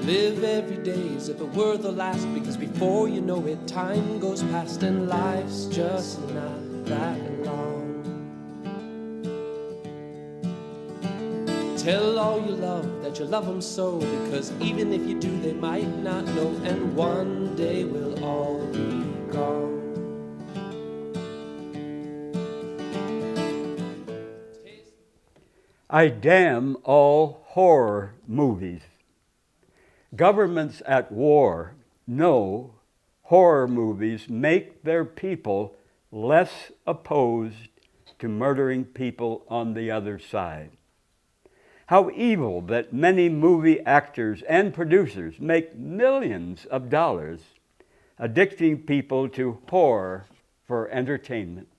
Live every day as if it were the last, because before you know it, time goes past and life's just not that long. Tell all you love that you love them so, because even if you do, they might not know, and one day we'll all be gone. I damn all horror movies. Governments at war know horror movies make their people less opposed to murdering people on the other side. How evil that many movie actors and producers make millions of dollars addicting people to horror for entertainment.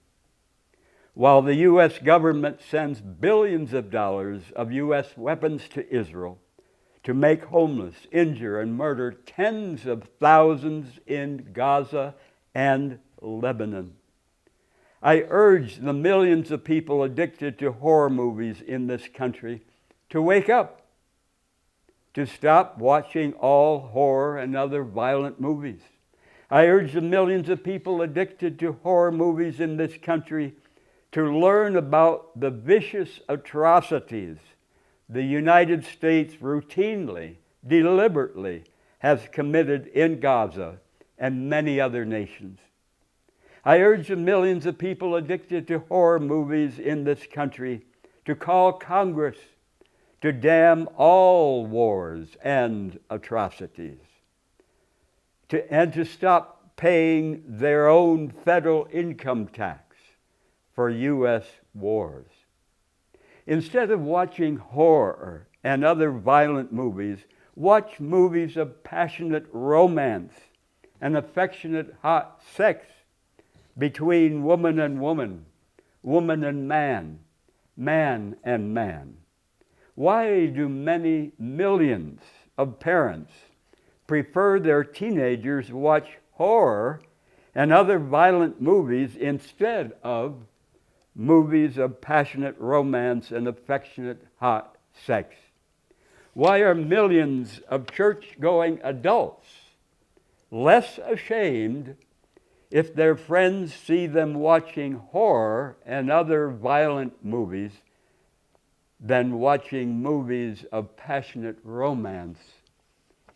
While the U.S. government sends billions of dollars of U.S. weapons to Israel to make homeless, injure, and murder tens of thousands in Gaza and Lebanon. I urge the millions of people addicted to horror movies in this country to wake up, to stop watching all horror and other violent movies. I urge the millions of people addicted to horror movies in this country to learn about the vicious atrocities the United States routinely, deliberately has committed in Gaza and many other nations. I urge the millions of people addicted to horror movies in this country to call Congress to damn all wars and atrocities, and to stop paying their own federal income tax for U.S. wars. Instead of watching horror and other violent movies, watch movies of passionate romance and affectionate hot sex between woman and woman, woman and man, man and man. Why do many millions of parents prefer their teenagers watch horror and other violent movies instead of movies of passionate romance and affectionate hot sex? Why are millions of church-going adults less ashamed if their friends see them watching horror and other violent movies than watching movies of passionate romance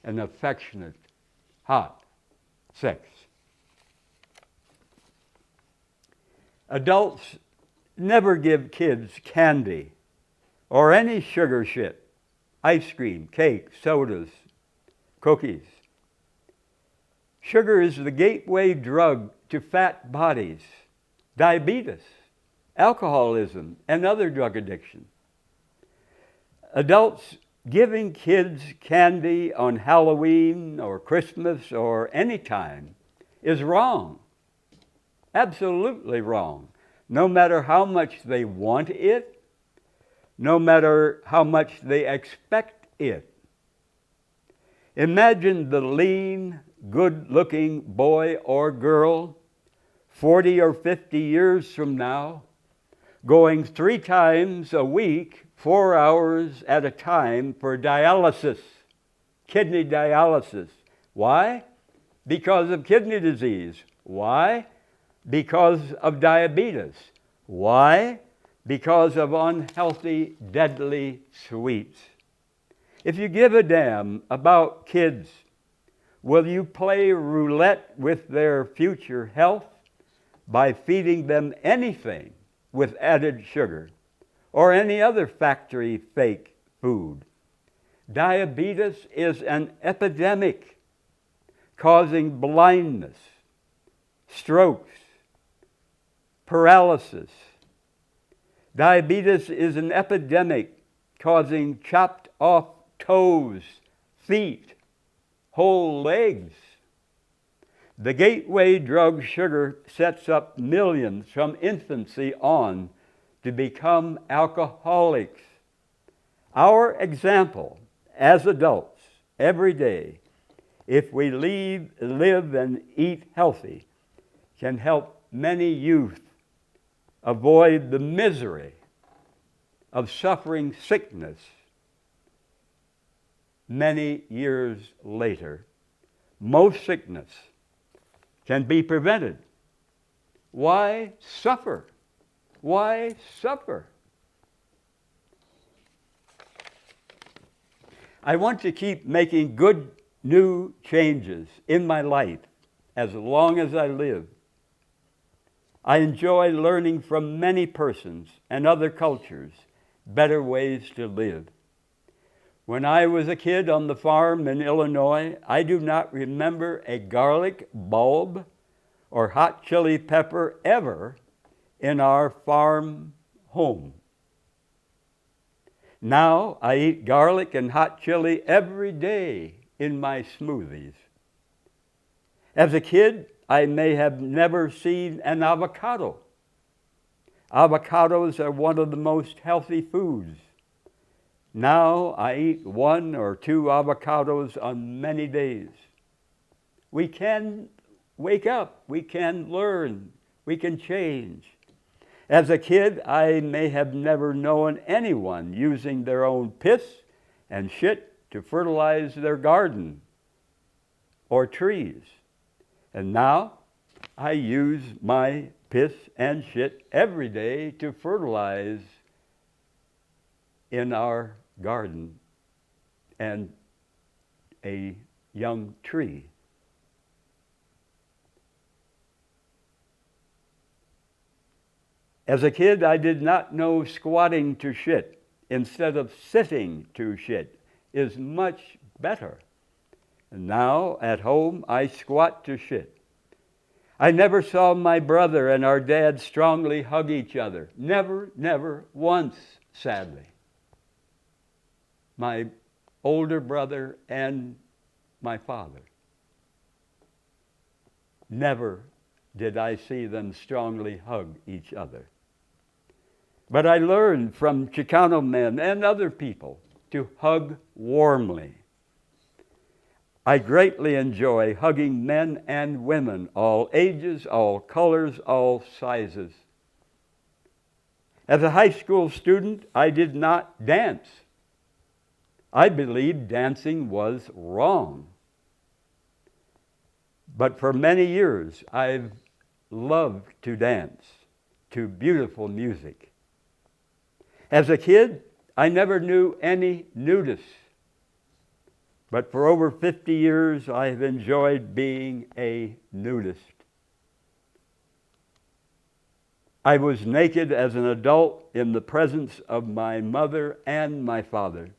and affectionate hot sex? Adults never give kids candy or any sugar shit, ice cream, cake, sodas, cookies. Sugar is the gateway drug to fat bodies, diabetes, alcoholism, and other drug addiction. Adults giving kids candy on Halloween or Christmas or any time is wrong, absolutely wrong. No matter how much they want it, no matter how much they expect it. Imagine the lean, good-looking boy or girl 40 or 50 years from now going 3 times a week, 4 hours at a time for dialysis, kidney dialysis. Why? Because of kidney disease. Why? Because of diabetes. Why? Because of unhealthy, deadly sweets. If you give a damn about kids, will you play roulette with their future health by feeding them anything with added sugar or any other factory fake food? Diabetes is an epidemic causing blindness, strokes, paralysis. Diabetes is an epidemic causing chopped off toes, feet, whole legs. The gateway drug sugar sets up millions from infancy on to become alcoholics. Our example as adults every day, if we live and eat healthy, can help many youth avoid the misery of suffering sickness many years later, most sickness can be prevented. Why suffer? Why suffer? I want to keep making good new changes in my life as long as I live. I enjoy learning from many persons and other cultures better ways to live. When I was a kid on the farm in Illinois, I do not remember a garlic bulb or hot chili pepper ever in our farm home. Now I eat garlic and hot chili every day in my smoothies. As a kid, I may have never seen an avocado. Avocados are one of the most healthy foods. Now I eat 1 or 2 avocados on many days. We can wake up, we can learn, we can change. As a kid, I may have never known anyone using their own piss and shit to fertilize their garden or trees. And now I use my piss and shit every day to fertilize in our garden and a young tree. As a kid, I did not know squatting to shit instead of sitting to shit is much better. And now, at home, I squat to shit. I never saw my brother and our dad strongly hug each other. Never once, sadly. My older brother and my father. Never did I see them strongly hug each other. But I learned from Chicano men and other people to hug warmly. I greatly enjoy hugging men and women, all ages, all colors, all sizes. As a high school student, I did not dance. I believed dancing was wrong. But for many years, I've loved to dance to beautiful music. As a kid, I never knew any nudists. But for over 50 years, I have enjoyed being a nudist. I was naked as an adult in the presence of my mother and my father.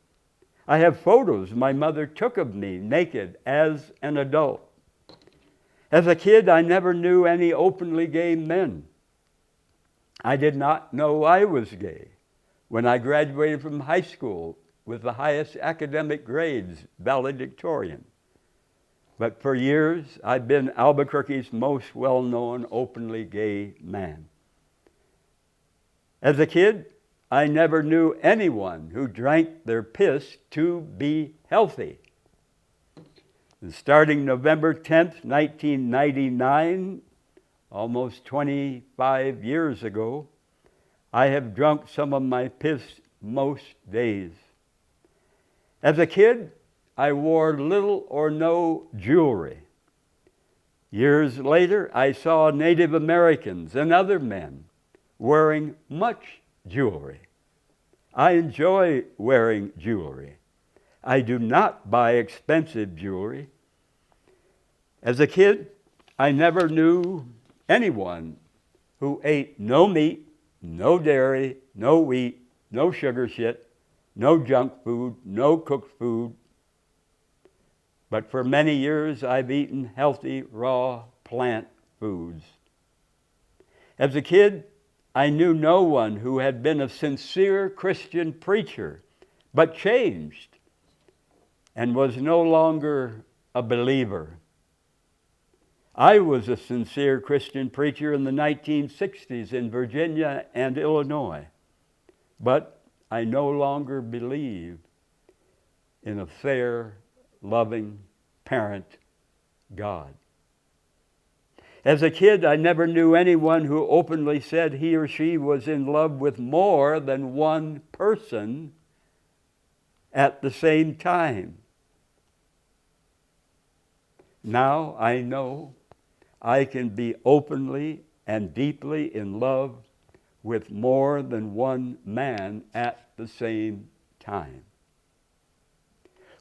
I have photos my mother took of me naked as an adult. As a kid, I never knew any openly gay men. I did not know I was gay when I graduated from high school with the highest academic grades, valedictorian. But for years, I've been Albuquerque's most well-known openly gay man. As a kid, I never knew anyone who drank their piss to be healthy. And starting November 10th, 1999, almost 25 years ago, I have drunk some of my piss most days. As a kid, I wore little or no jewelry. Years later, I saw Native Americans and other men wearing much jewelry. I enjoy wearing jewelry. I do not buy expensive jewelry. As a kid, I never knew anyone who ate no meat, no dairy, no wheat, no sugar shit, no junk food, no cooked food. But for many years, I've eaten healthy, raw plant foods. As a kid, I knew no one who had been a sincere Christian preacher, but changed and was no longer a believer. I was a sincere Christian preacher in the 1960s in Virginia and Illinois, but I no longer believe in a fair, loving parent God. As a kid, I never knew anyone who openly said he or she was in love with more than one person at the same time. Now I know I can be openly and deeply in love with more than one man at the same time.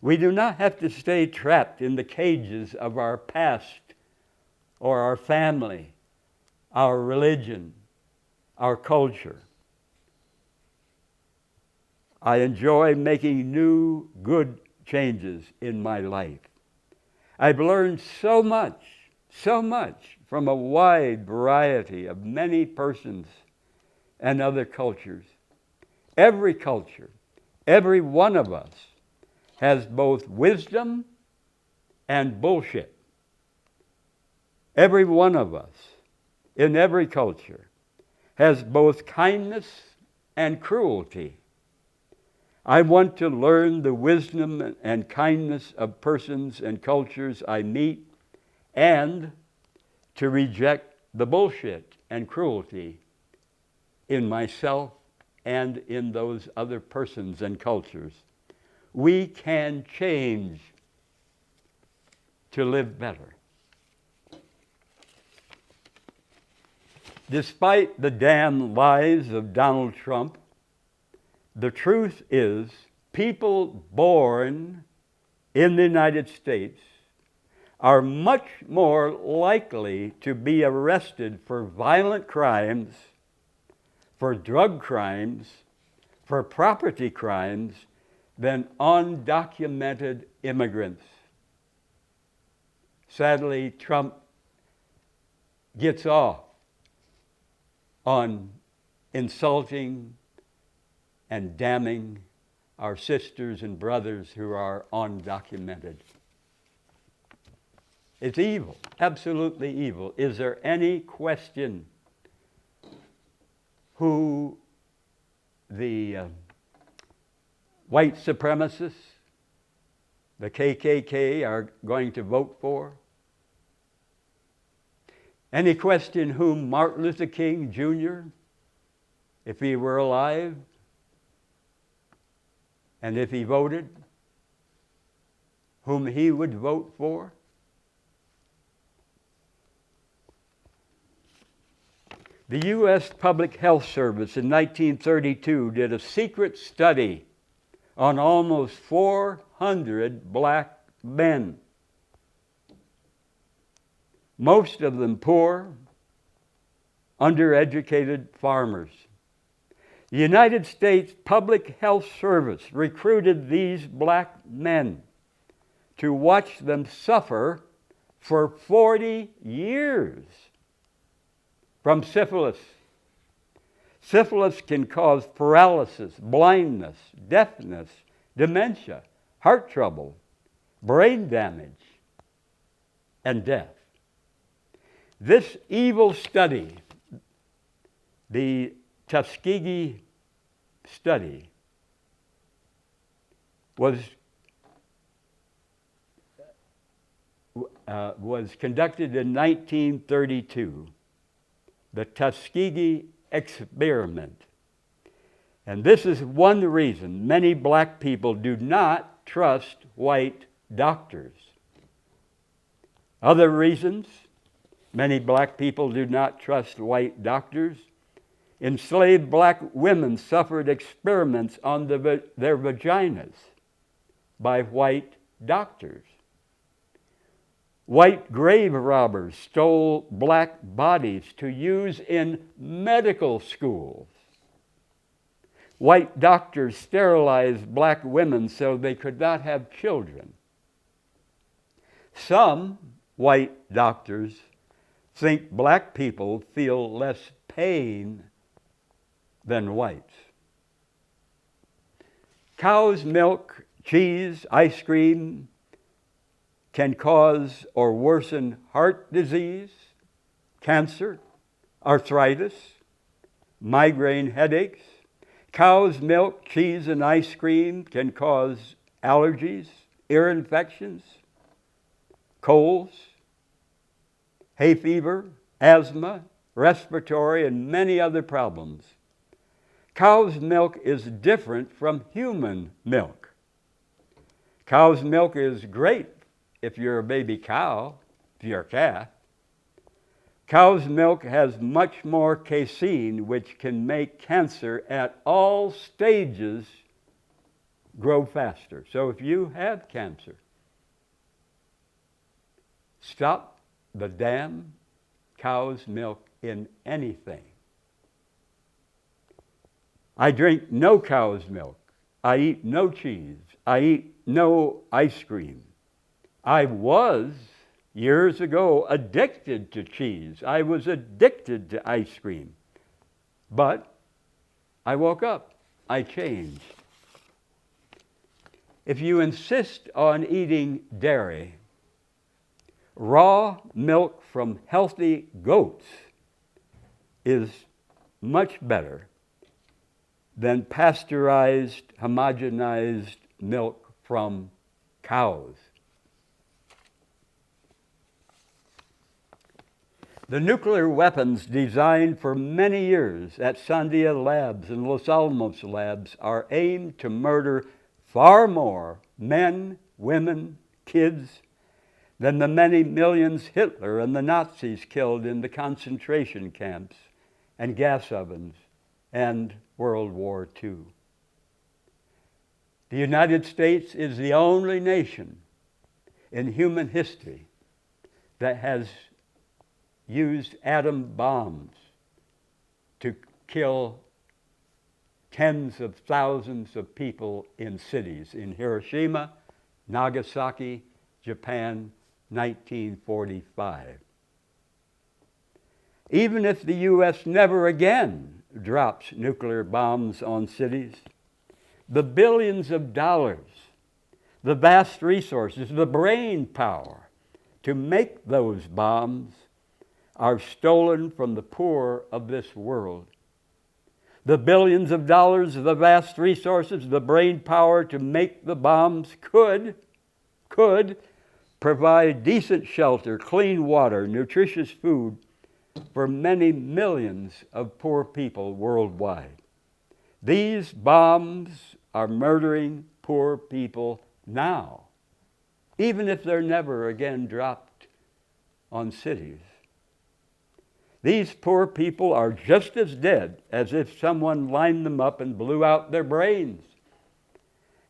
We do not have to stay trapped in the cages of our past or our family, our religion, our culture. I enjoy making new, good changes in my life. I've learned so much from a wide variety of many persons and other cultures. Every culture, every one of us, has both wisdom and bullshit. Every one of us, in every culture, has both kindness and cruelty. I want to learn the wisdom and kindness of persons and cultures I meet, and to reject the bullshit and cruelty in myself and in those other persons and cultures. We can change to live better. Despite the damn lies of Donald Trump, the truth is people born in the United States are much more likely to be arrested for violent crimes, for drug crimes, for property crimes than undocumented immigrants. Sadly, Trump gets off on insulting and damning our sisters and brothers who are undocumented. It's evil, absolutely evil. Is there any question who the white supremacists, the KKK, are going to vote for? Any question whom Martin Luther King Jr., if he were alive, and if he voted, whom he would vote for? The U.S. Public Health Service in 1932 did a secret study on almost 400 black men, most of them poor, undereducated farmers. The United States Public Health Service recruited these black men to watch them suffer for 40 years from syphilis. Syphilis can cause paralysis, blindness, deafness, dementia, heart trouble, brain damage, and death. This evil study, the Tuskegee study, was conducted in 1932, the Tuskegee experiment. And this is one reason many black people do not trust white doctors. Other reasons many black people do not trust white doctors: enslaved black women suffered experiments on their vaginas by white doctors. White grave robbers stole black bodies to use in medical schools. White doctors sterilized black women so they could not have children. Some white doctors think black people feel less pain than whites. Cow's milk, cheese, ice cream can cause or worsen heart disease, cancer, arthritis, migraine headaches. Cow's milk, cheese, and ice cream can cause allergies, ear infections, colds, hay fever, asthma, respiratory, and many other problems. Cow's milk is different from human milk. Cow's milk is great if you're a baby cow, if you're a calf. Cow's milk has much more casein, which can make cancer at all stages grow faster. So if you have cancer, stop the damn cow's milk in anything. I drink no cow's milk. I eat no cheese. I eat no ice cream. I was, years ago, addicted to cheese. I was addicted to ice cream. But I woke up. I changed. If you insist on eating dairy, raw milk from healthy goats is much better than pasteurized, homogenized milk from cows. The nuclear weapons designed for many years at Sandia Labs and Los Alamos Labs are aimed to murder far more men, women, kids than the many millions Hitler and the Nazis killed in the concentration camps and gas ovens and World War II. The United States is the only nation in human history that has used atom bombs to kill tens of thousands of people in cities. In Hiroshima, Nagasaki, Japan, 1945. Even if the U.S. never again drops nuclear bombs on cities, the billions of dollars, the vast resources, the brain power to make those bombs are stolen from the poor of this world. The billions of dollars, the vast resources, the brain power to make the bombs could provide decent shelter, clean water, nutritious food for many millions of poor people worldwide. These bombs are murdering poor people now, even if they're never again dropped on cities. These poor people are just as dead as if someone lined them up and blew out their brains.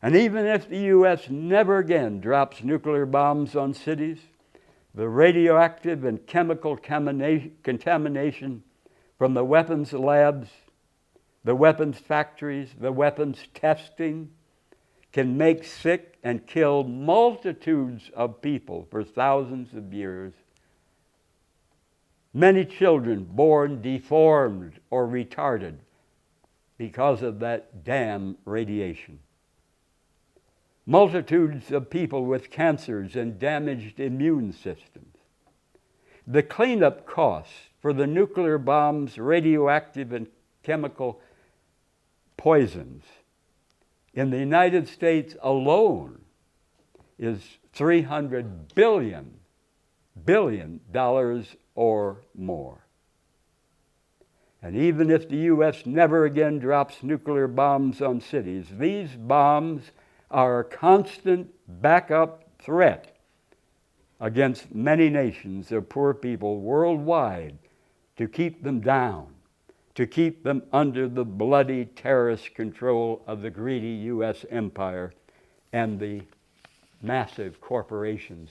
And even if the U.S. never again drops nuclear bombs on cities, the radioactive and chemical contamination from the weapons labs, the weapons factories, the weapons testing can make sick and kill multitudes of people for thousands of years. Many children born deformed or retarded because of that damn radiation. Multitudes of people with cancers and damaged immune systems. The cleanup costs for the nuclear bombs, radioactive and chemical poisons in the United States alone is $300 billion or more. And even if the U.S. never again drops nuclear bombs on cities, these bombs are a constant backup threat against many nations of poor people worldwide to keep them down, to keep them under the bloody terrorist control of the greedy U.S. empire and the massive corporations,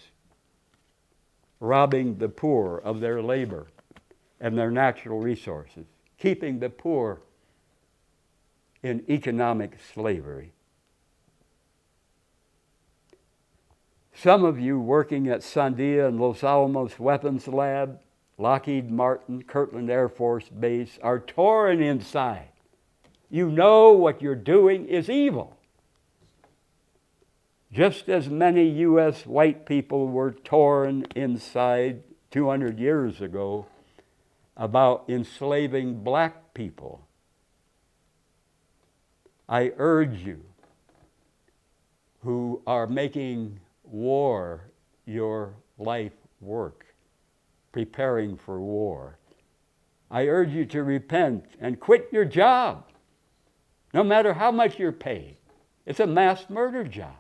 robbing the poor of their labor and their natural resources, keeping the poor in economic slavery. Some of you working at Sandia and Los Alamos Weapons Lab, Lockheed Martin, Kirtland Air Force Base are torn inside. You know what you're doing is evil. Just as many U.S. white people were torn inside 200 years ago about enslaving black people. I urge you who are making war your life work, preparing for war. I urge you to repent and quit your job, no matter how much you're paid. It's a mass murder job.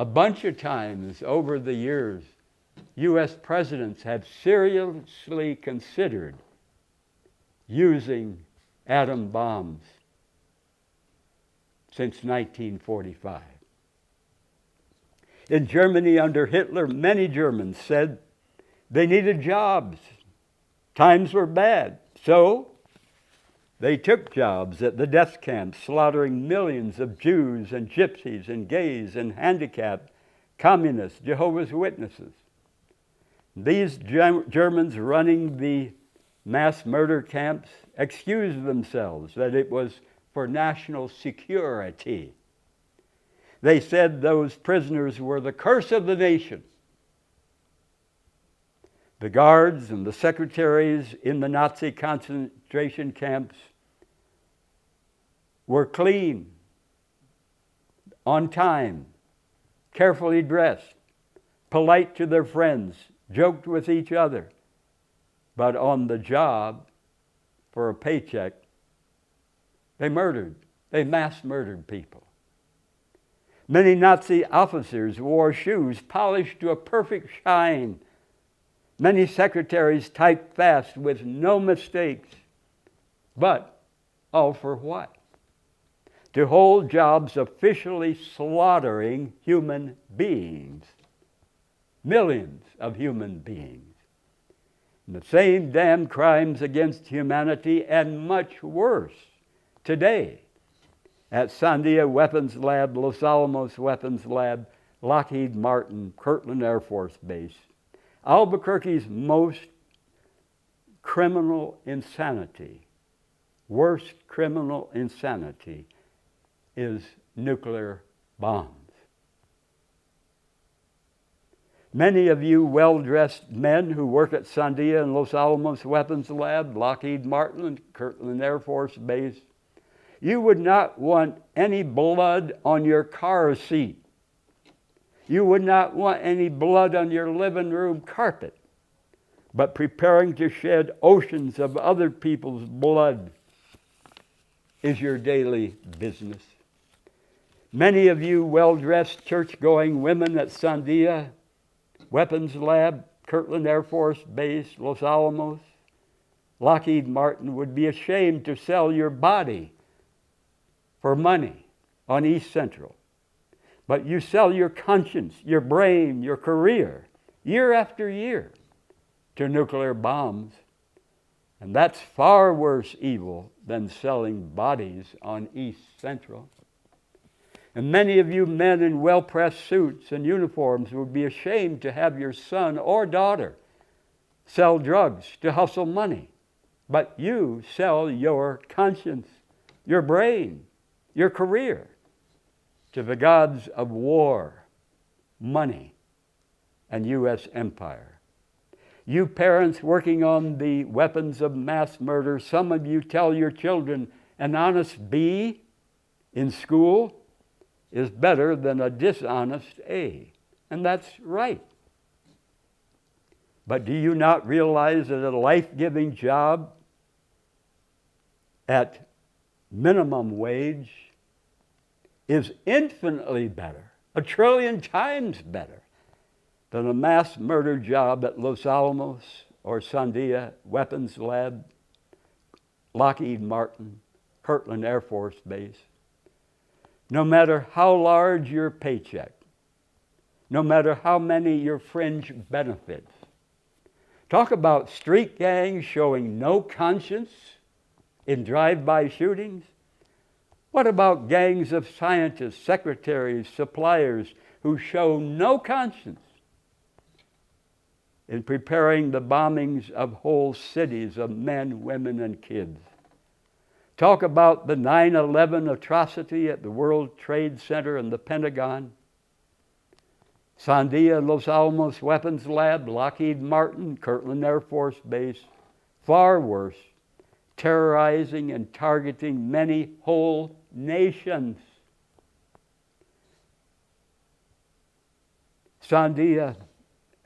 A bunch of times over the years, U.S. presidents have seriously considered using atom bombs since 1945. In Germany under Hitler, many Germans said they needed jobs. Times were bad. So they took jobs at the death camps, slaughtering millions of Jews and gypsies and gays and handicapped, communists, Jehovah's Witnesses. These Germans running the mass murder camps excused themselves that it was for national security. They said those prisoners were the curse of the nation. The guards and the secretaries in the Nazi concentration camps were clean, on time, carefully dressed, polite to their friends, joked with each other, but on the job for a paycheck, they mass murdered people. Many Nazi officers wore shoes polished to a perfect shine. Many secretaries typed fast with no mistakes. But all for what? To hold jobs officially slaughtering human beings. Millions of human beings. And the same damn crimes against humanity and much worse today at Sandia Weapons Lab, Los Alamos Weapons Lab, Lockheed Martin, Kirtland Air Force Base. Albuquerque's most criminal insanity, worst criminal insanity, is nuclear bombs. Many of you well-dressed men who work at Sandia and Los Alamos Weapons Lab, Lockheed Martin, and Kirtland Air Force Base, you would not want any blood on your car seat. You would not want any blood on your living room carpet. But preparing to shed oceans of other people's blood is your daily business. Many of you well-dressed church-going women at Sandia Weapons Lab, Kirtland Air Force Base, Los Alamos, Lockheed Martin would be ashamed to sell your body for money on East Central. But you sell your conscience, your brain, your career, year after year to nuclear bombs. And that's far worse evil than selling bodies on East Central. And many of you men in well-pressed suits and uniforms would be ashamed to have your son or daughter sell drugs to hustle money. But you sell your conscience, your brain, your career to the gods of war, money, and U.S. empire. You parents working on the weapons of mass murder, some of you tell your children an honest B in school is better than a dishonest A. And that's right. But do you not realize that a life-giving job at minimum wage is infinitely better, 1 trillion times better, than a mass murder job at Los Alamos or Sandia Weapons Lab, Lockheed Martin, Kirtland Air Force Base? No matter how large your paycheck, no matter how many your fringe benefits. Talk about street gangs showing no conscience in drive-by shootings. What about gangs of scientists, secretaries, suppliers who show no conscience in preparing the bombings of whole cities of men, women, and kids? Talk about the 9/11 atrocity at the World Trade Center and the Pentagon. Sandia, Los Alamos Weapons Lab, Lockheed Martin, Kirtland Air Force Base. Far worse, terrorizing and targeting many whole nations. Sandia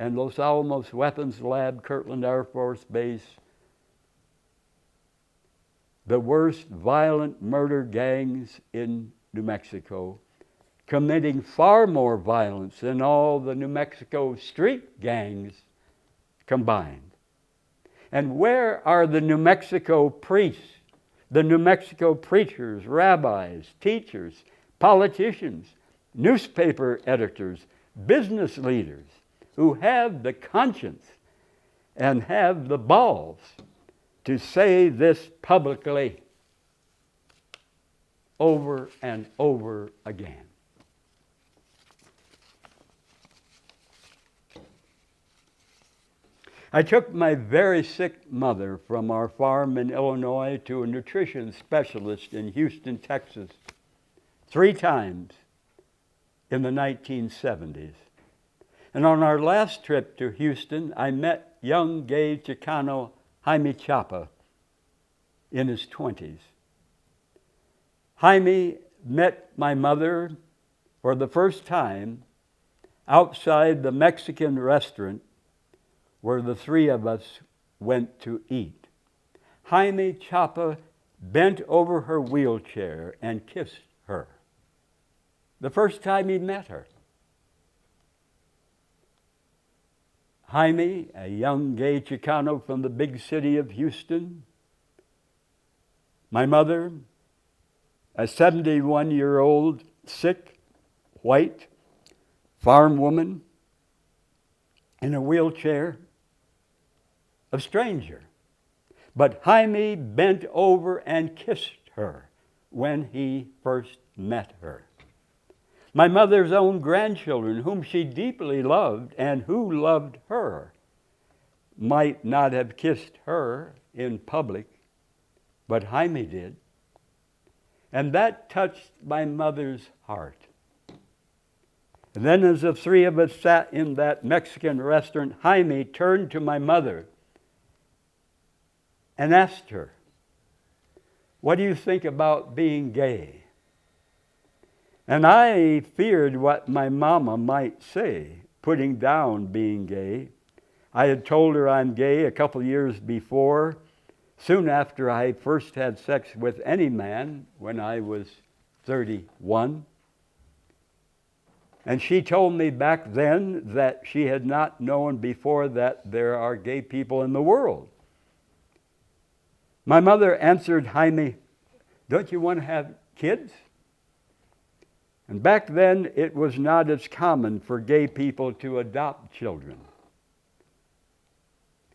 and Los Alamos Weapons Lab, Kirtland Air Force Base. The worst violent murder gangs in New Mexico, committing far more violence than all the New Mexico street gangs combined. And where are the New Mexico priests, the New Mexico preachers, rabbis, teachers, politicians, newspaper editors, business leaders who have the conscience and have the balls to say this publicly over and over again? I took my very sick mother from our farm in Illinois to a nutrition specialist in Houston, Texas, 3 times in the 1970s. And on our last trip to Houston, I met young gay Chicano Jaime Chapa in his 20s. Jaime met my mother for the first time outside the Mexican restaurant where the 3 of us went to eat. Jaime Chapa bent over her wheelchair and kissed her. The first time he met her. Jaime, a young gay Chicano from the big city of Houston. My mother, a 71-year-old, sick, white, farm woman in a wheelchair. A stranger. But Jaime bent over and kissed her when he first met her. My mother's own grandchildren, whom she deeply loved and who loved her, might not have kissed her in public, but Jaime did. And that touched my mother's heart. And then as the 3 of us sat in that Mexican restaurant, Jaime turned to my mother and asked her, "What do you think about being gay?" And I feared what my mama might say, putting down being gay. I had told her I'm gay a couple years before, soon after I first had sex with any man when I was 31. And she told me back then that she had not known before that there are gay people in the world. My mother answered Jaime, "Don't you want to have kids?" And back then, it was not as common for gay people to adopt children.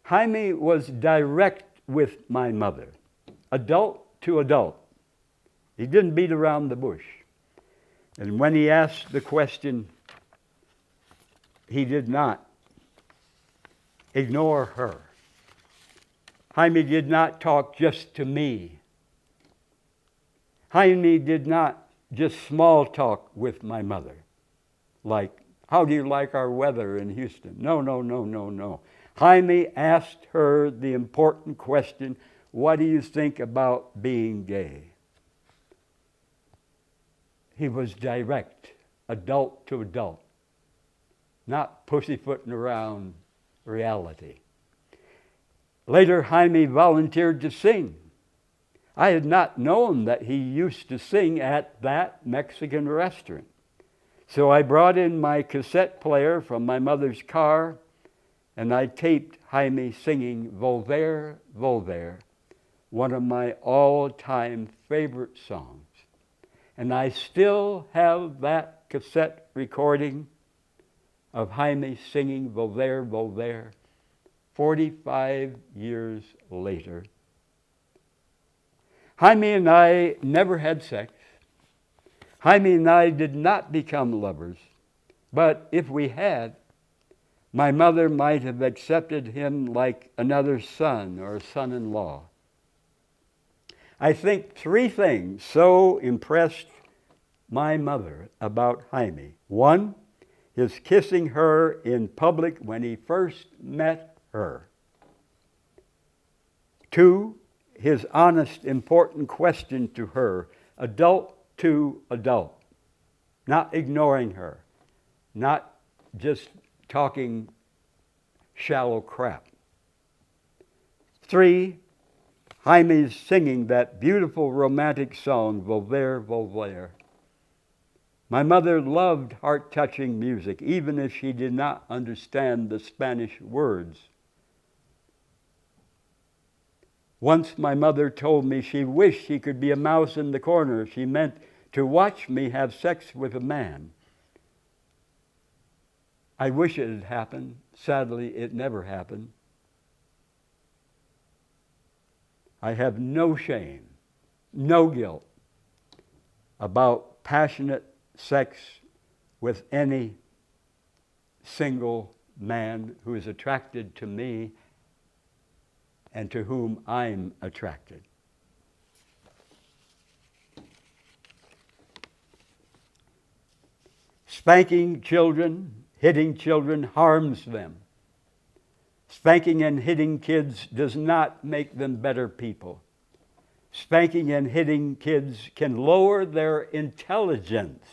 Jaime was direct with my mother, adult to adult. He didn't beat around the bush. And when he asked the question, he did not ignore her. Jaime did not talk just to me. Jaime did not just small talk with my mother, like, "How do you like our weather in Houston?" No. Jaime asked her the important question, "What do you think about being gay?" He was direct, adult to adult, not pussyfooting around reality. Later, Jaime volunteered to sing. I had not known that he used to sing at that Mexican restaurant. So I brought in my cassette player from my mother's car, and I taped Jaime singing Volver, Volver, one of my all-time favorite songs. And I still have that cassette recording of Jaime singing Volver, Volver, 45 years later. Jaime and I never had sex. Jaime and I did not become lovers. But if we had, my mother might have accepted him like another son or son-in-law. I think 3 things so impressed my mother about Jaime. 1, his kissing her in public when he first met her. 2, his honest, important question to her, adult to adult, not ignoring her, not just talking shallow crap. 3, Jaime's singing that beautiful romantic song, Volver, Volver, My mother loved heart-touching music, even if she did not understand the Spanish words. Once my mother told me she wished she could be a mouse in the corner. She meant to watch me have sex with a man. I wish it had happened. Sadly, it never happened. I have no shame, no guilt about passionate sex with any single man who is attracted to me and to whom I'm attracted. Spanking children, hitting children harms them. Spanking and hitting kids does not make them better people. Spanking and hitting kids can lower their intelligence.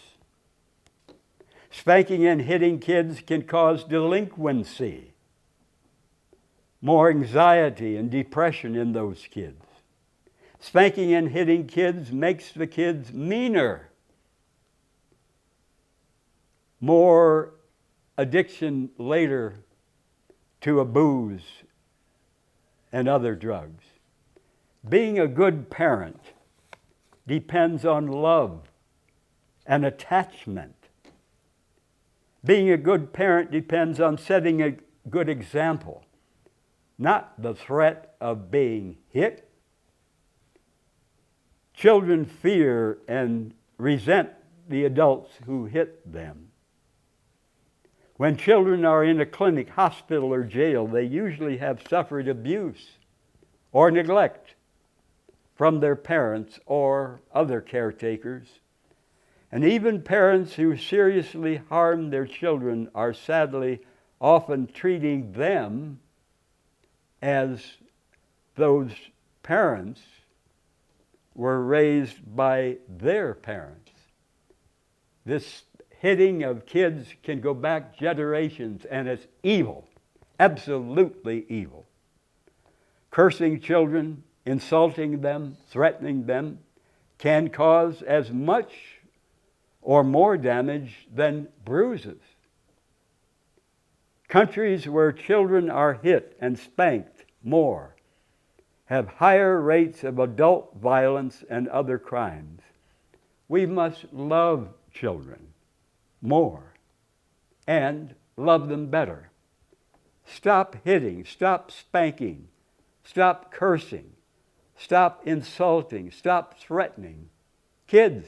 Spanking and hitting kids can cause delinquency, more anxiety and depression in those kids. Spanking and hitting kids makes the kids meaner, more addiction later to a booze and other drugs. Being a good parent depends on love and attachment. Being a good parent depends on setting a good example, not the threat of being hit. Children fear and resent the adults who hit them. When children are in a clinic, hospital, or jail, they usually have suffered abuse or neglect from their parents or other caretakers. And even parents who seriously harm their children are sadly often treating them as those parents were raised by their parents. This hitting of kids can go back generations, and it's evil, absolutely evil. Cursing children, insulting them, threatening them can cause as much or more damage than bruises. Countries where children are hit and spanked more have higher rates of adult violence and other crimes. We must love children more and love them better. Stop hitting, stop spanking, stop cursing, stop insulting, stop threatening kids.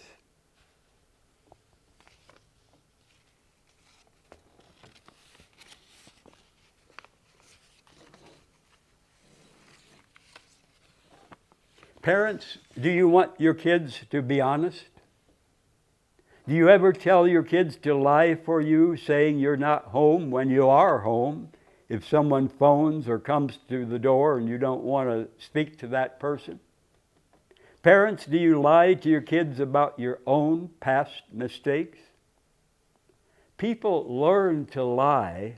Parents, do you want your kids to be honest? Do you ever tell your kids to lie for you, saying you're not home when you are home? If someone phones or comes to the door and you don't want to speak to that person? Parents, do you lie to your kids about your own past mistakes? People learn to lie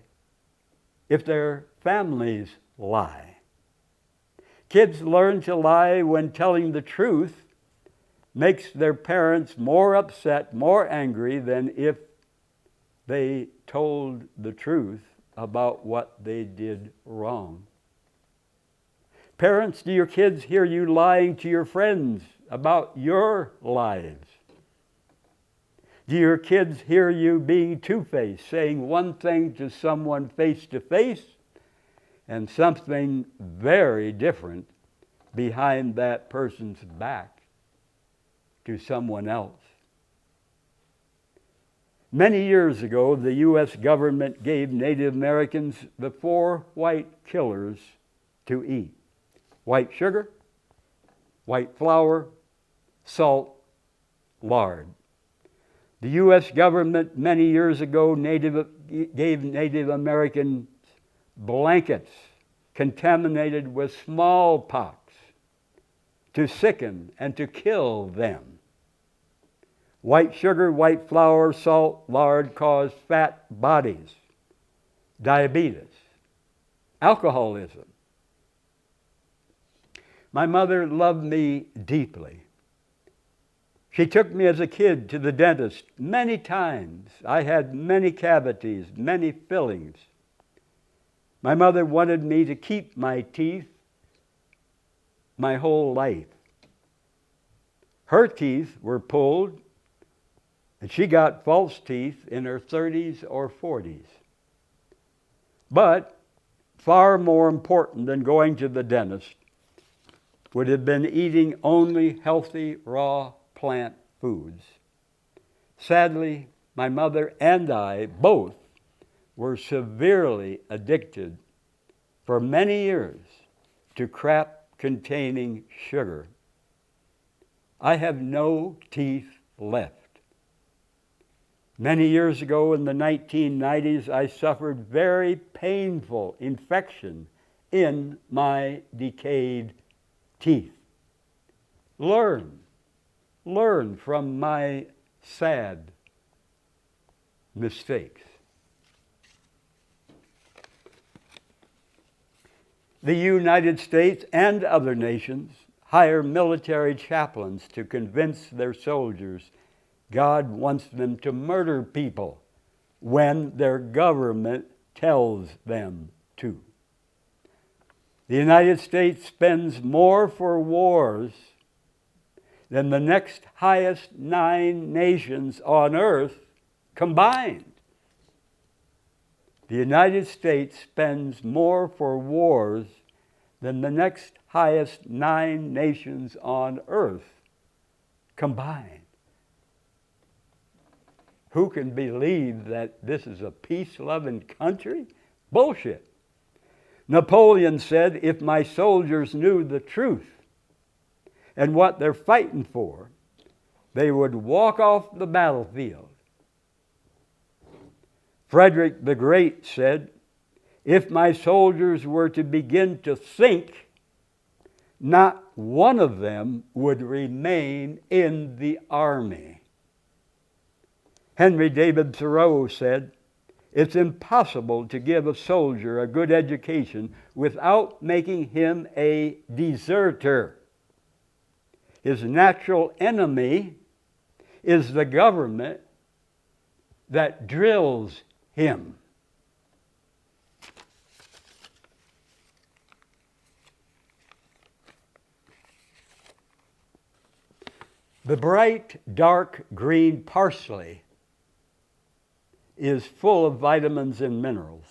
if their families lie. Kids learn to lie when telling the truth makes their parents more upset, more angry than if they told the truth about what they did wrong. Parents, do your kids hear you lying to your friends about your lives? Do your kids hear you being two-faced, saying one thing to someone face-to-face and something very different behind that person's back to someone else? Many years ago, the U.S. government gave Native Americans the 4 white killers to eat: white sugar, white flour, salt, lard. The U.S. government many years ago gave Native Americans blankets contaminated with smallpox to sicken and to kill them. White sugar, white flour, salt, lard cause fat bodies, diabetes, alcoholism. My mother loved me deeply. She took me as a kid to the dentist many times. I had many cavities, many fillings. My mother wanted me to keep my teeth my whole life. Her teeth were pulled, and she got false teeth in her 30s or 40s. But far more important than going to the dentist would have been eating only healthy, raw plant foods. Sadly, my mother and I both were severely addicted for many years to crap containing sugar. I have no teeth left. Many years ago in the 1990s, I suffered very painful infection in my decayed teeth. Learn from my sad mistakes. The United States and other nations hire military chaplains to convince their soldiers God wants them to murder people when their government tells them to. The United States spends more for wars than the next highest 9 nations on earth combined. The United States spends more for wars than the next highest 9 nations on earth combined. Who can believe that this is a peace-loving country? Bullshit. Napoleon said, if my soldiers knew the truth and what they're fighting for, they would walk off the battlefield. Frederick the Great said, if my soldiers were to begin to think, not one of them would remain in the army. Henry David Thoreau said, it's impossible to give a soldier a good education without making him a deserter. His natural enemy is the government that drills him. The bright, dark green parsley is full of vitamins and minerals.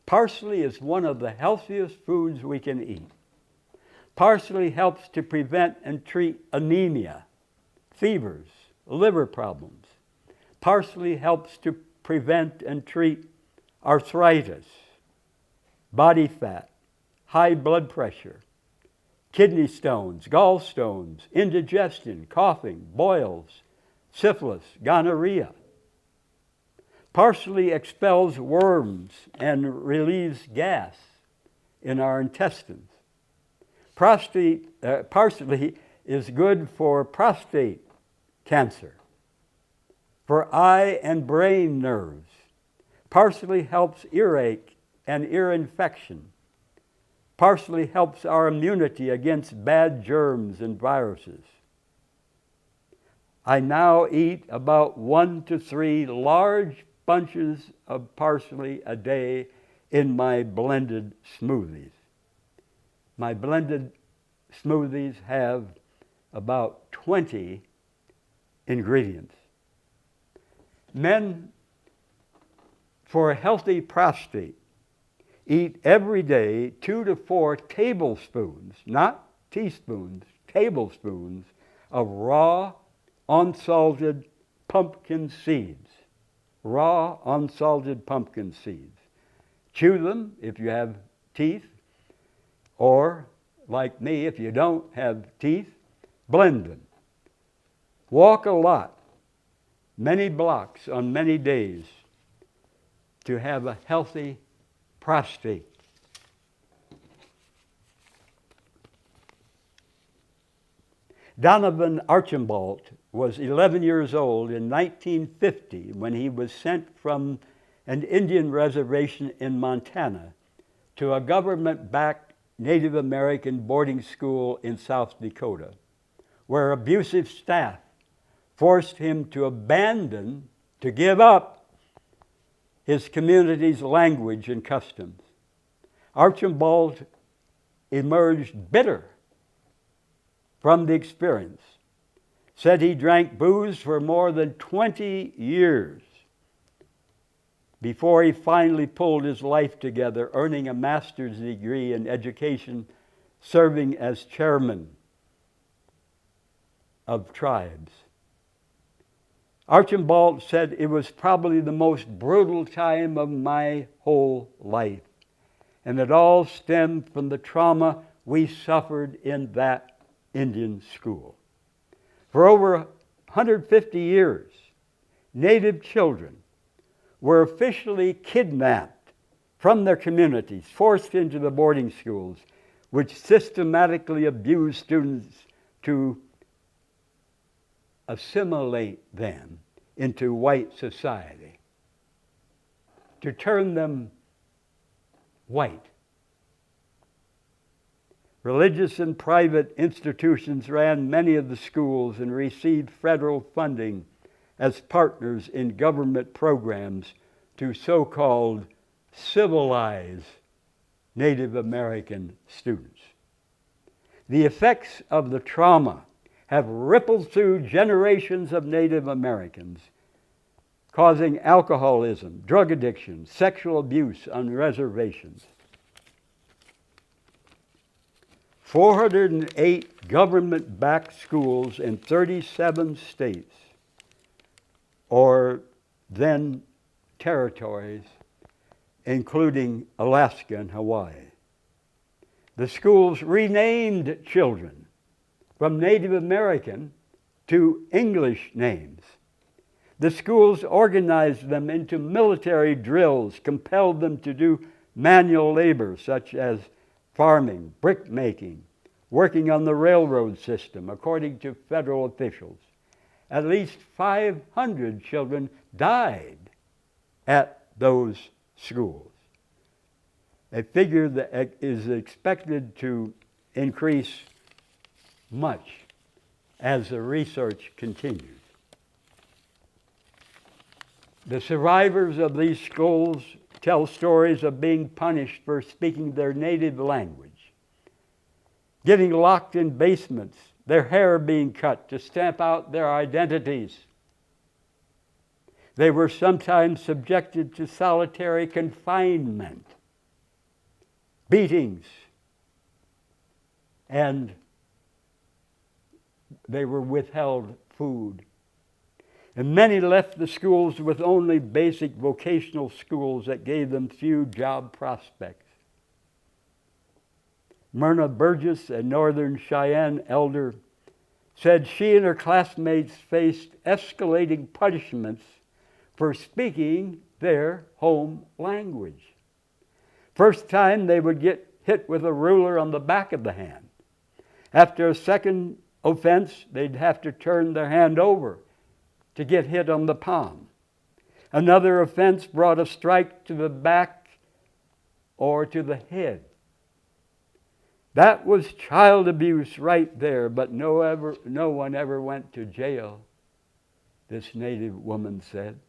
Parsley is one of the healthiest foods we can eat. Parsley helps to prevent and treat anemia, fevers, liver problems. Parsley helps to prevent and treat arthritis, body fat, high blood pressure, kidney stones, gallstones, indigestion, coughing, boils, syphilis, gonorrhea. Parsley expels worms and relieves gas in our intestines. Parsley is good for prostate cancer, for eye and brain nerves. Parsley helps earache and ear infection. Parsley helps our immunity against bad germs and viruses. I now eat about 1 to 3 large bunches of parsley a day in my blended smoothies. My blended smoothies have about 20 ingredients. Men, for a healthy prostate, eat every day 2 to 4 tablespoons, not teaspoons, tablespoons of raw, unsalted pumpkin seeds. Raw, unsalted pumpkin seeds. Chew them if you have teeth, or like me, if you don't have teeth, blend them. Walk a lot, many blocks on many days, to have a healthy prostate. Donovan Archambault was 11 years old in 1950 when he was sent from an Indian reservation in Montana to a government-backed Native American boarding school in South Dakota, where abusive staff forced him to give up his community's language and customs. Archibald emerged bitter from the experience. Said he drank booze for more than 20 years before he finally pulled his life together, earning a master's degree in education, serving as chairman of tribes. Archibald said, "It was probably the most brutal time of my whole life, and it all stemmed from the trauma we suffered in that Indian school." For over 150 years, Native children were officially kidnapped from their communities, forced into the boarding schools, which systematically abused students to assimilate them into white society, to turn them white. Religious and private institutions ran many of the schools and received federal funding as partners in government programs to so-called civilize Native American students. The effects of the trauma have rippled through generations of Native Americans, causing alcoholism, drug addiction, sexual abuse on reservations. 408 government-backed schools in 37 states, or then territories, including Alaska and Hawaii. The schools renamed children from Native American to English names. The schools organized them into military drills, compelled them to do manual labor such as farming, brick making, working on the railroad system, according to federal officials. At least 500 children died at those schools. A figure that is expected to increase much as the research continues. The survivors of these schools tell stories of being punished for speaking their native language, getting locked in basements, their hair being cut to stamp out their identities. They were sometimes subjected to solitary confinement, beatings, and they were withheld food. And many left the schools with only basic vocational schools that gave them few job prospects. Myrna Burgess, a Northern Cheyenne elder, said she and her classmates faced escalating punishments for speaking their home language. First time they would get hit with a ruler on the back of the hand. After a second offense, they'd have to turn their hand over to get hit on the palm. Another offense brought a strike to the back or to the head. That was child abuse right there, but no one ever went to jail, this Native woman said.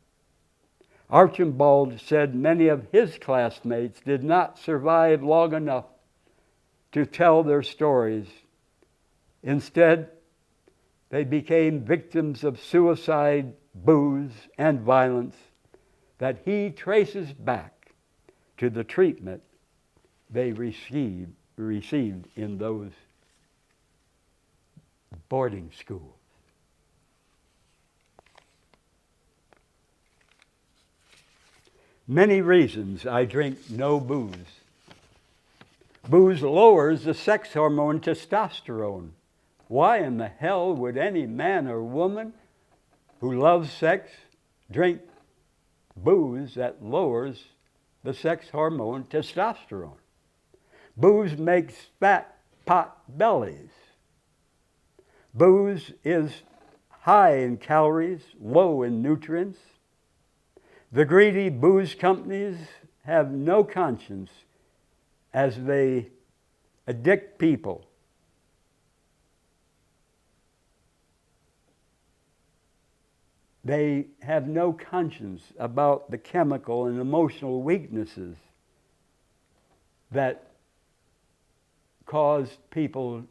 Archibald said many of his classmates did not survive long enough to tell their stories. Instead, they became victims of suicide, booze, and violence that he traces back to the treatment they received in those boarding schools. Many reasons I drink no booze. Booze lowers the sex hormone testosterone. Why in the hell would any man or woman who loves sex drink booze that lowers the sex hormone testosterone? Booze makes fat pot bellies. Booze is high in calories, low in nutrients. The greedy booze companies have no conscience as they addict people. They have no conscience about the chemical and emotional weaknesses that cause people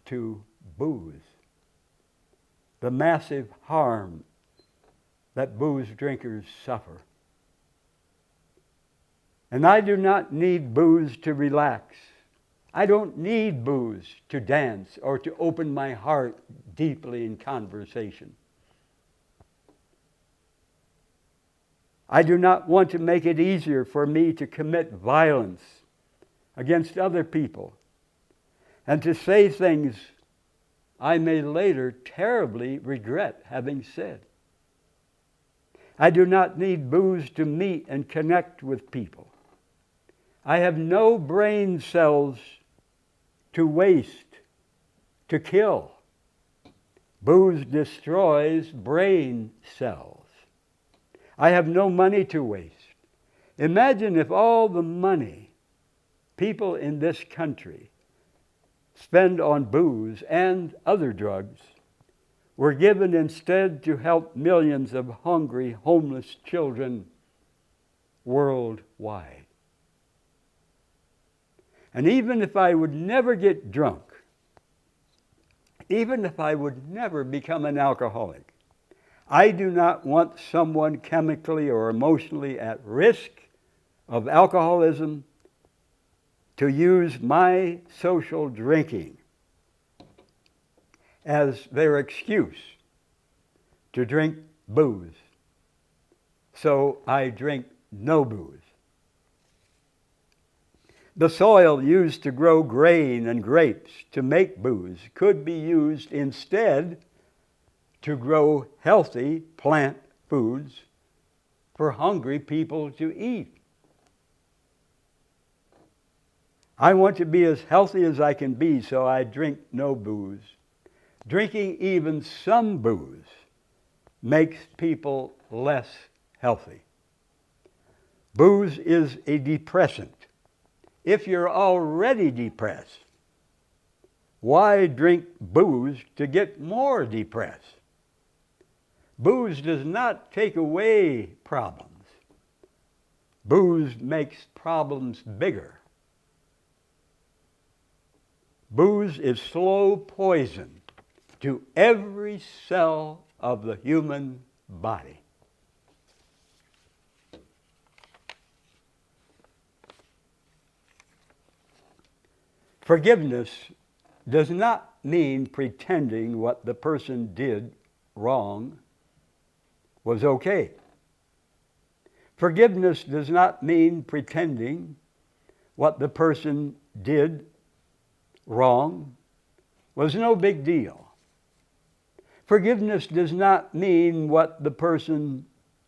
to booze. The massive harm that booze drinkers suffer. And I do not need booze to relax. I don't need booze to dance or to open my heart deeply in conversation. I do not want to make it easier for me to commit violence against other people and to say things I may later terribly regret having said. I do not need booze to meet and connect with people. I have no brain cells to waste, to kill. Booze destroys brain cells. I have no money to waste. Imagine if all the money people in this country spend on booze and other drugs were given instead to help millions of hungry, homeless children worldwide. And even if I would never get drunk, even if I would never become an alcoholic, I do not want someone chemically or emotionally at risk of alcoholism to use my social drinking as their excuse to drink booze. So I drink no booze. The soil used to grow grain and grapes to make booze could be used instead to grow healthy plant foods for hungry people to eat. I want to be as healthy as I can be, so I drink no booze. Drinking even some booze makes people less healthy. Booze is a depressant. If you're already depressed, why drink booze to get more depressed? Booze does not take away problems. Booze makes problems bigger. Booze is slow poison to every cell of the human body. Forgiveness does not mean pretending what the person did wrong was okay. Forgiveness does not mean pretending what the person did wrong was no big deal. Forgiveness does not mean what the person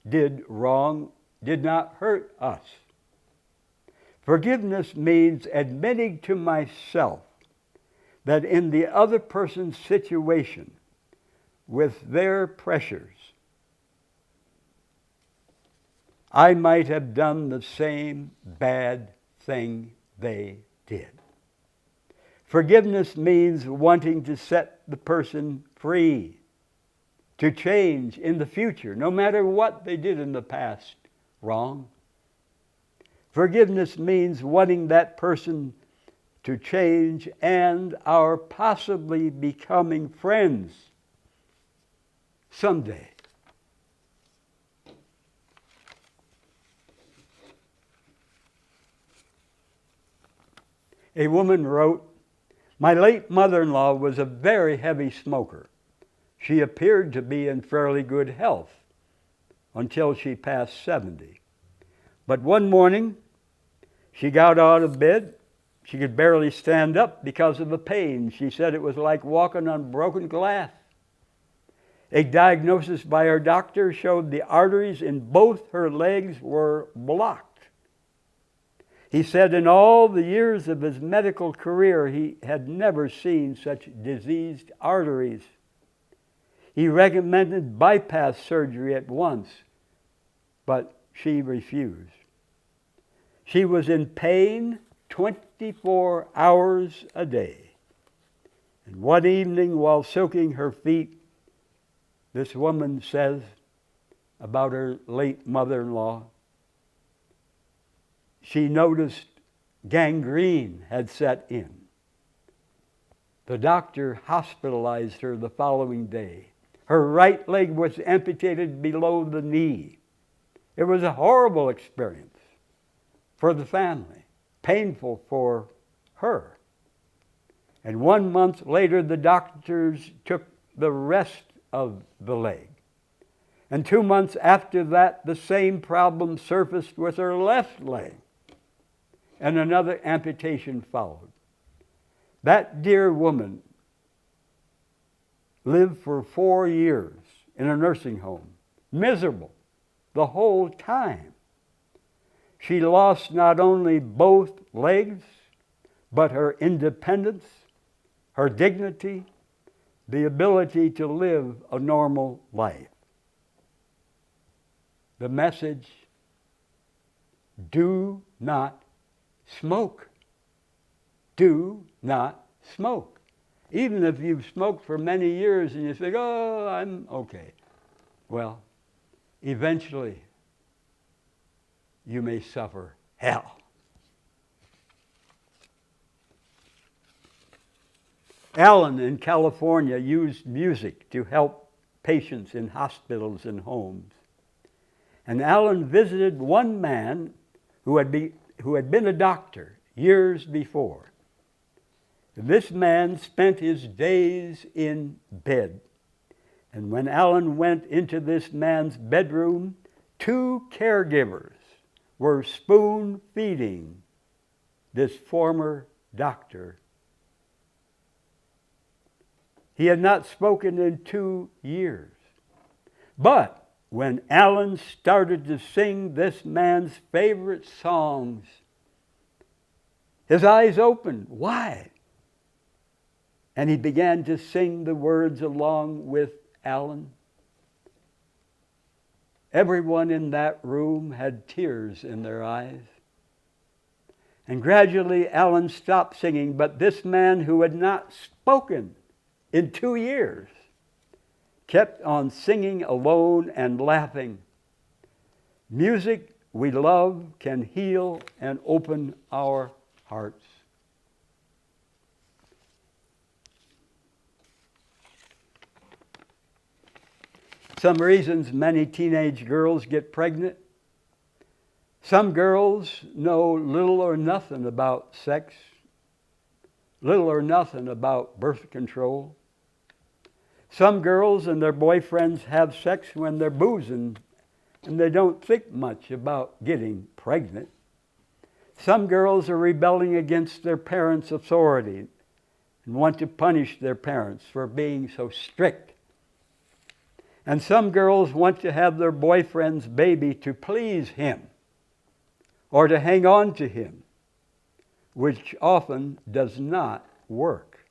did wrong did not hurt us. Forgiveness means admitting to myself that in the other person's situation, with their pressures, I might have done the same bad thing they did. Forgiveness means wanting to set the person free, to change in the future, no matter what they did in the past wrong. Forgiveness means wanting that person to change and our possibly becoming friends someday. A woman wrote, "My late mother-in-law was a very heavy smoker. She appeared to be in fairly good health until she passed 70. But one morning, she got out of bed. She could barely stand up because of the pain. She said it was like walking on broken glass. A diagnosis by her doctor showed the arteries in both her legs were blocked. He said in all the years of his medical career, he had never seen such diseased arteries. He recommended bypass surgery at once, but she refused. She was in pain 24 hours a day. And one evening, while soaking her feet, this woman says about her late mother-in-law, she noticed gangrene had set in. The doctor hospitalized her the following day. Her right leg was amputated below the knee. It was a horrible experience for the family, painful for her. And 1 month later, the doctors took the rest of the leg. And 2 months after that, the same problem surfaced with her left leg. And another amputation followed. That dear woman lived for 4 years in a nursing home, miserable the whole time. She lost not only both legs, but her independence, her dignity, the ability to live a normal life. The message, do not smoke. Do not smoke. Even if you've smoked for many years and you think, oh, I'm okay. Well, eventually you may suffer hell. Alan in California used music to help patients in hospitals and homes. And Alan visited one man who had been a doctor years before. This man spent his days in bed. And when Alan went into this man's bedroom, 2 caregivers were spoon-feeding this former doctor. He had not spoken in 2 years. But when Alan started to sing this man's favorite songs, his eyes opened wide. And he began to sing the words along with Alan. Everyone in that room had tears in their eyes. And gradually Alan stopped singing, but this man who had not spoken in 2 years kept on singing alone and laughing. Music we love can heal and open our hearts. Some reasons many teenage girls get pregnant. Some girls know little or nothing about sex, little or nothing about birth control. Some girls and their boyfriends have sex when they're boozing and they don't think much about getting pregnant. Some girls are rebelling against their parents' authority and want to punish their parents for being so strict. And some girls want to have their boyfriend's baby to please him or to hang on to him, which often does not work.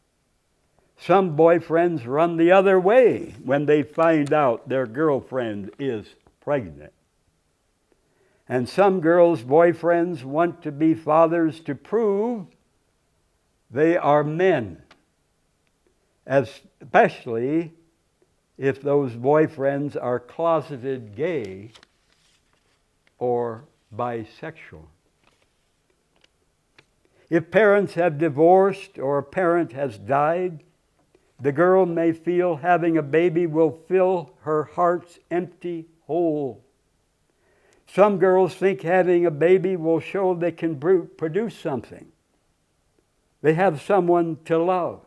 Some boyfriends run the other way when they find out their girlfriend is pregnant. And some girls' boyfriends want to be fathers to prove they are men, especially if those boyfriends are closeted gay or bisexual. If parents have divorced or a parent has died, the girl may feel having a baby will fill her heart's empty hole. Some girls think having a baby will show they can produce something. They have someone to love,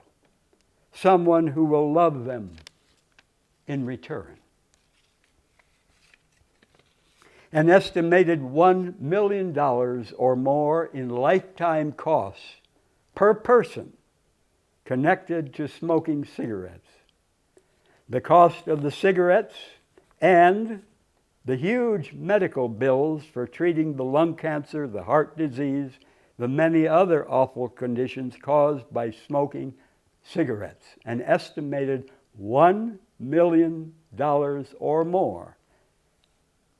someone who will love them in return. An estimated $1 million or more in lifetime costs per person connected to smoking cigarettes. The cost of the cigarettes and the huge medical bills for treating the lung cancer, the heart disease, the many other awful conditions caused by smoking cigarettes. An estimated $1 million or more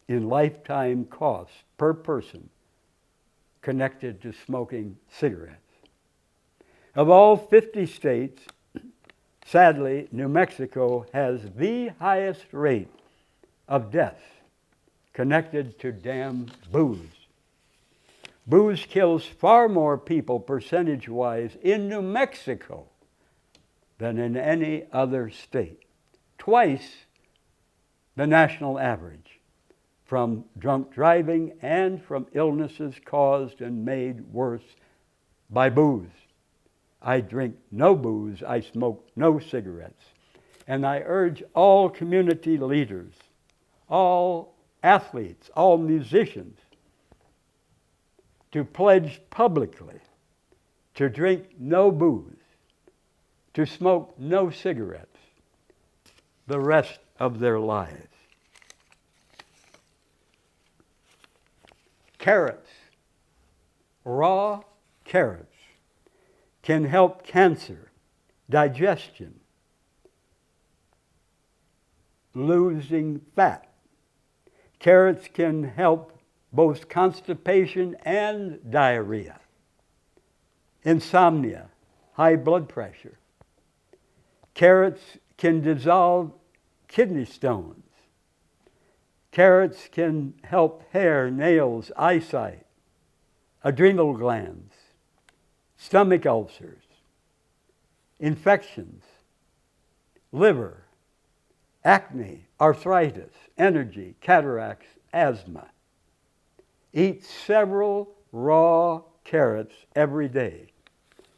in lifetime costs per person connected to smoking cigarettes. Of all 50 states, Sadly, New Mexico has the highest rate of deaths connected to damn booze. Booze kills far more people percentage-wise in New Mexico than in any other state. Twice the national average, from drunk driving and from illnesses caused and made worse by booze. I drink no booze, I smoke no cigarettes. And I urge all community leaders, all athletes, all musicians, to pledge publicly to drink no booze, to smoke no cigarettes the rest of their lives. Carrots, raw carrots, can help cancer, digestion, losing fat. Carrots can help both constipation and diarrhea, insomnia, high blood pressure. Carrots can dissolve kidney stones. Carrots can help hair, nails, eyesight, adrenal glands, stomach ulcers, infections, liver, acne, arthritis, energy, cataracts, asthma. Eat several raw carrots every day.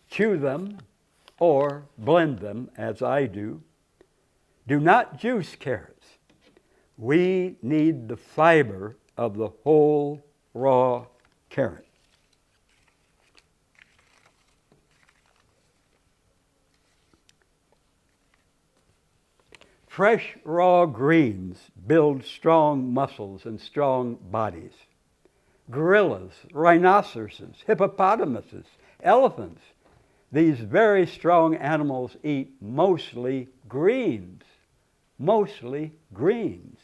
Chew them or blend them, as I do. Do not juice carrots. We need the fiber of the whole raw carrot. Fresh raw greens build strong muscles and strong bodies. Gorillas, rhinoceroses, hippopotamuses, elephants, these very strong animals eat mostly greens. Mostly greens.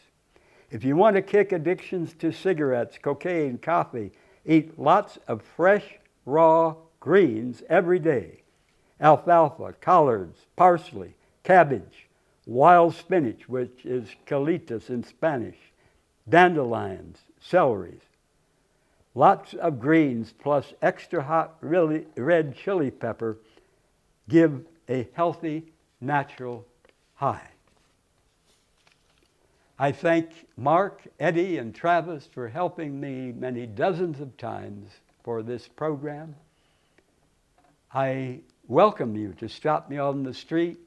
If you want to kick addictions to cigarettes, cocaine, coffee, eat lots of fresh, raw greens every day. Alfalfa, collards, parsley, cabbage, wild spinach, which is colitas in Spanish, dandelions, celeries. Lots of greens plus extra hot red chili pepper give a healthy, natural high. I thank Mark, Eddie, and Travis for helping me many dozens of times for this program. I welcome you to stop me on the street.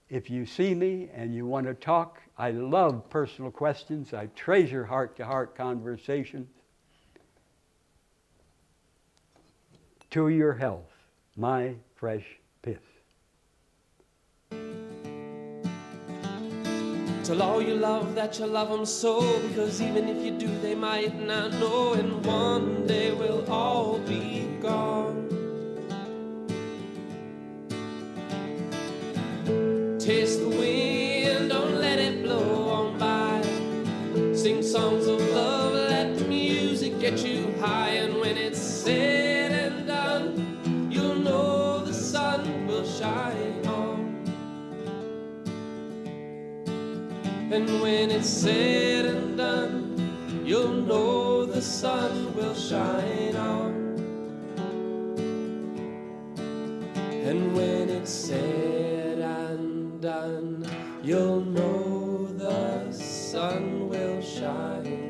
If you see me and you want to talk, I love personal questions. I treasure heart-to-heart conversations. To your health, my fresh piss. Tell all you love that you love them so, because even if you do, they might not know, and one day we'll all be gone. Taste the wind, don't let it blow on by. Sing songs of love, let the music get you high, and when it's said and done, you'll know the sun will shine on. And when it's said and done, you'll know the sun will shine on. And when it's said and done, you'll know the sun will shine